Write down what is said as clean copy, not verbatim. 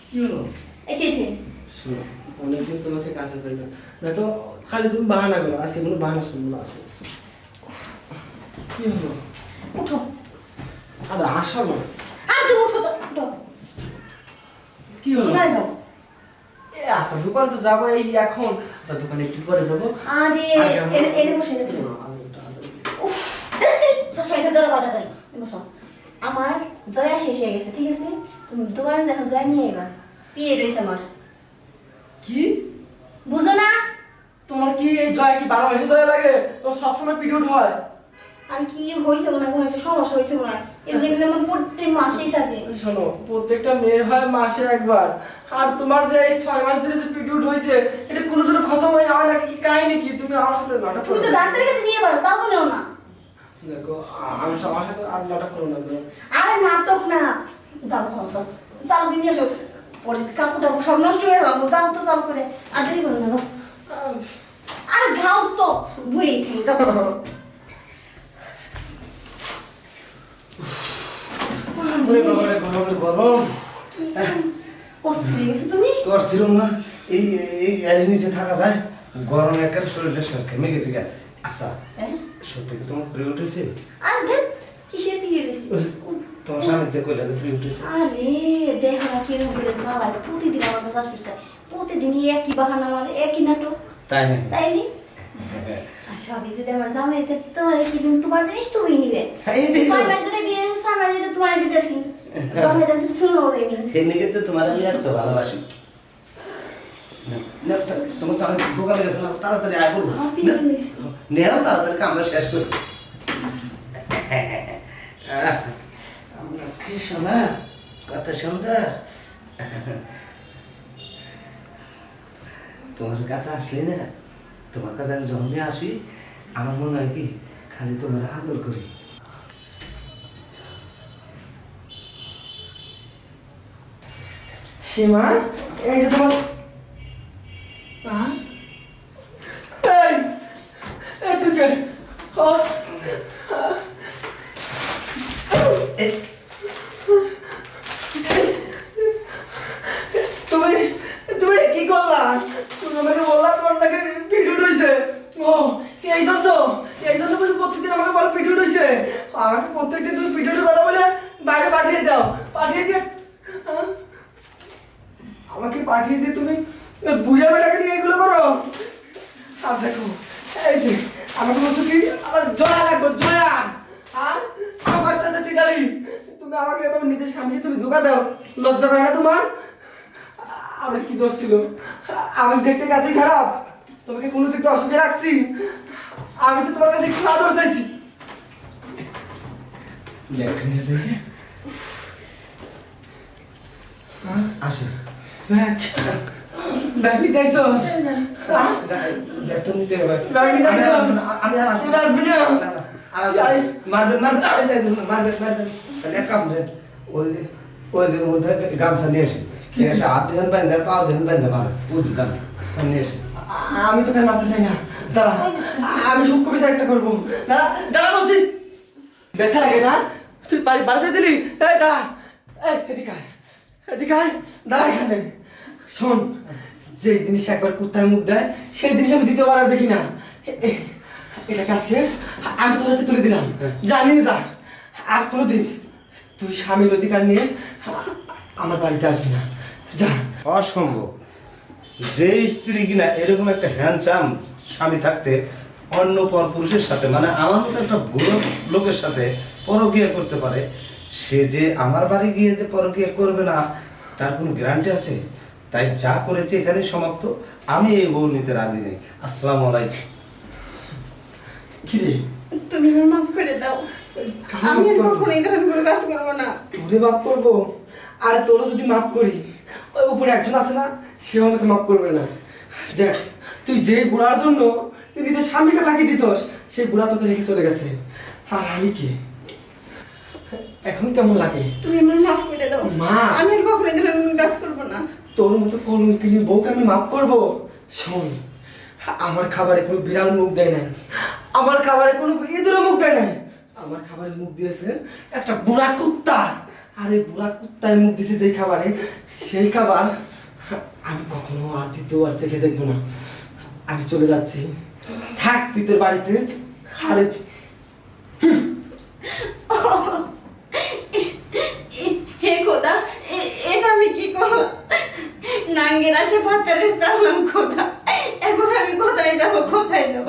কি হলো? এই কেসে শোনো, অনেকদিন তোমাকে কাছে পাই না, দেখো খালি তুমি বাহানা করো, আজকে কোনো বাহানা শুনবো না। কি হলো? উঠো। আরে আসো না। আর তুমি উঠো তো, উঠো। কি হলো? কোথায় যাও? আচ্ছা দোকানে তো যাবো এই এখন। আচ্ছা দোকানে একটু পরে যাবো। আরে এনে বসে নে। উফ, তো সাইকেল জোরে বাটা করি। বসো। আমার জয়া শেষ হয়ে গেছে, ঠিক আছে? তুমি দোকানে দেখো জয়া নিয়ে আইবা। পিরিয়ড হইছে আমার। কি? বুঝো না? তোমার কি এই জয় কি 12 মাসে জয় লাগে? তো সবসময় পিরিয়ড হয়? আর কি হইছে মনে হয়, কোনো একটা সমস্যা হইছে মনে হয়। এর জন্য আমার প্রত্যেক মাসেই থাকে। শোনো, প্রত্যেকটা মেয়ের হয় মাসে একবার, আর তোমার যে এই 6 মাস ধরে যে পিরিয়ড হয়েছে এটা কোনোদিনও খতম হয়ে যাওয়া নাকি? কি কাহিনী কি? তুমি আমার সাথে নাটক তুমি করো? তো ডাক্তারের কাছে নিয়ে পারো, তাও বলেও না। দেখো আমি আমার সাথে আর নাটক করো না তুমি। আরে নাটক না, যাও যাও যাও, চাল নিয়ে এসো। পরে কাপড়টা সব নষ্ট হয়ে গেল, যাও তো চাল করে। আর দেরি করো না, যাও। আরে যাও তো, বুঝে থাকি, যাও। ওরে বাবা রে, গরম। কি অস্থির হয়ে গেছো তুমি? তোর ছিল না এই এই এর নিচে থাকা যায়? গরমে একের শরীরটা শেষ ঘেমে গেছে গা। আচ্ছা হ্যাঁ? সত্যি কি তোমার প্রিয় উঠেছে? আরে দেখ, কিসের পিরিয়ড হয়েছে? তোমার স্বামী যে কইলা যে প্রিয় উঠেছে? আরে দেখো না কিরকম করে জ্বালায়, প্রতিদিন আমার কাছে আসতে, প্রতিদিনই একই বাহানা, আমার একই নাটক, তাই না? তাই নি? আর সবই যদি আমার জামাই দিতে, তোমার কি দিন, তোমার জিনিস তুমি নিবে। এই যে 6 মাস ধরে বিয়ে হয়েছে, 6 মাস ধরে তোমার দিতেছি, জামাই দিতে তুমি শুনো দেয়নি। এমনিকে তো তোমার আমি এত ভালোবাসি। না, তোমার স্বামী দোকানে গেছে না, তাড়াতাড়ি আয় বলবো। আমার period হয়েছে। নেও তাড়াতাড়ি আমরা শেষ করি। আমরা কৃষ্ণ না কত সুন্দর। তোমার কাছে আসলে না, তোমার কাছে আমি যখনই আসি আমার মনে হয় কি খালি তোমার আদর করি। সীমা, এই যে তোমার এই এই তুই কে? এই, তুমি তুমি কি করলা? তুমি আমাকে বললা তোমার নাকি পিরিয়ড হয়েছে। ও এই জন্য বুঝি প্রত্যেকদিন আমাকে বলো পিরিয়ড হয়েছে। আমাকে প্রত্যেকদিন তুমি পিরিয়ডের কথা বলে বাইরে পাঠিয়ে দাও, পাঠিয়ে দিয়ে আমাকে পাঠিয়ে দিয়ে তুমি বুড়া বেটাকে নিয়ে এগুলো করো। আর দেখো এই যে আমাকে বলছো কি আমার জয়া লাগবে, জয়া। আর আমার সাথে চিটালি, তুমি আমাকে এভাবে নিজের স্বামীকে তুমি ধোকা দাও, লজ্জা করে না তোমার? আমার কি দোষ ছিল? আমি দেখতে কাজই খারাপ? তোমাকে কোনো দিক থেকে অসুখে রাখছি? আমি তো তোমার কাছে একটু আদর চাইছি। ব্যাগটা নিয়ে যাই। আসে ব্যাগ ব্যাগ নিতে আইসো? ব্যাগটা নিতে হবে। ব্যাগ নিতে আইসো? আমি আর আসবো তুমি আসবি না? মারবেন আমি যাই মারবেন তাহলে এক কাম করেন, ওই যে মধ্যে গামছা নিয়ে এসে নিয়ে এসে হাত দিবেন বাইন্দা পা দিবেন বাইন্দা মারে বুঝলি জান নিয়ে এসে। আমি তোকে মারতে চাই না, দাঁড়া, আমি সূক্ষ্ম বিচার একটা করবো। দাঁড়া দাঁড়া বলছি, ব্যথা লাগে না? তুই বার করে দিলি? এই দাঁড়া, এই এদিকে আয়, এদিকে আয়, দাঁড়া এখানে। শোন, যে জিনিস একবার কুত্তায় মুখ দেয় সেই জিনিস আমি দ্বিতীয়বার আর দেখি না। এটাকে আজকে আমি তোর হাতে তুলে দিলাম, জানিয়ে যা আর কোনোদিন তুই স্বামীর অধিকার নিয়ে আমার বাড়িতে আসবি না, যা। অসম্ভব, যে স্ত্রী কিনা এরকম একটা হ্যান্ডসাম স্বামী থাকতে অন্য পরপুরুষের সাথে মানে আমার মতো একটা বুড়ো লোকের সাথে পরকীয়া করতে পারে, সে যে আমার বাড়ি গিয়ে যে পরকীয়া করবে না তার কোনো গ্যারান্টি আছে? তাই যা করেছে এখানে সমাপ্ত, আমি এই বউ নিতে রাজি নেই। আসসালামু আলাইকুম। কি রে? তুমি আমার মাফ করে দাও, আমি আর কখনো এই ধরনের কোনো কাজ করবো না। তোরে মাফ করবো? আর তোরও যদি মাফ করি, ওই উপরে একজন আছে না, সেও আমাকে মাফ করবে না। দেখ, তুই যে বুড়ার জন্য তুই নিজের স্বামীকে ফাঁকি দিতস, সেই বুড়া তোকে রেখে চলে গেছে, আর আমি কি? এখন কেমন লাগে? তুমি আমার মাফ করে দাও, মা। আমি আর কখনো এই ধরনের কোনো কাজ করবো না। তোর মতো কলঙ্কিনী বউকে আমি মাফ করবো? শোন, আমার খাবারে কোনো বিড়াল মুখ দেয় নাই, আমার খাবারে কোনো ইঁদুরে মুখ দেয় নাই, আমার খাবারে মুখ দিয়েছে একটা বুড়া কুত্তা। আরে বুড়া কুত্তায় মুখ দিতে যেই খাবারে, সেই খাবার আমি কখনো আর দ্বিতীয় আর চেখে দেখবো না। আমি চলে যাচ্ছি, থাক তুই তোর বাড়িতে। আরে হে খোদা, এটা আমি কি করলাম? নাঙ্গের আসে ভাতারে চালাম খোদা, এখন আমি কোথায় যাব, কোথায় যাব?